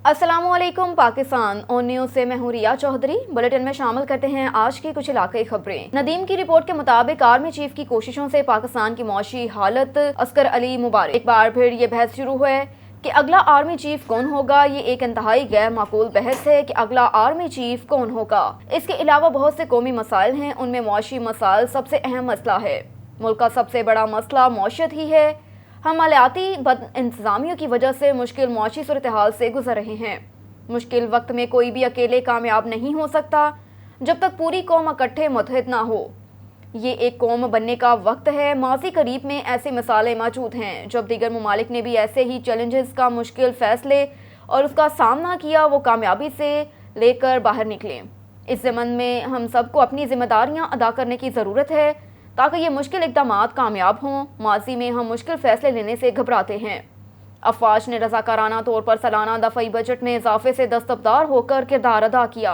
अस्सलाम वालेकुम पाकिस्तान और न्यूज़ से मैं हूं रिया चौधरी। बुलेटिन में शामिल करते हैं आज की कुछ इलाकाई खबरें। नदीम की रिपोर्ट के मुताबिक आर्मी चीफ की कोशिशों से पाकिस्तान की मौशी हालत अस्कर अली मुबारक। एक बार फिर ये बहस शुरू हुआ है कि अगला आर्मी चीफ कौन होगा। ये एक इंतहाई गैर माकूल बहस है कि अगला आर्मी चीफ कौन होगा। इसके अलावा बहुत से कौमी मसाइल हैं, उनमें मौशी मसाइल सबसे अहम मसला है। मुल्क का सबसे बड़ा मसला मौशियत ही है। हम मालियाती बद इंतज़ामियों की वजह से मुश्किल मौशी सूरत हाल से गुजर रहे हैं। मुश्किल वक्त में कोई भी अकेले कामयाब नहीं हो सकता जब तक पूरी कौम इकट्ठे मुत्तहिद ना हो। ये एक कौम बनने का वक्त है। माजी करीब में ऐसे मिसालें मौजूद हैं जब दीगर ममालिक ने भी ऐसे ही चैलेंजेस का मुश्किल फैसले और उसका सामना किया, वो कामयाबी से लेकर बाहर निकले। इस ज़मन में हम सबको अपनी जिम्मेदारियां अदा करने की ज़रूरत है ताकि ये मुश्किल इक़दामात कामयाब हों। माजी में हम मुश्किल फ़ैसले लेने से घबराते हैं। अफवाज ने रज़ाकाराना तौर पर सालाना दफ़ई बजट में इजाफे से दस्तबरदार होकर किरदार अदा किया।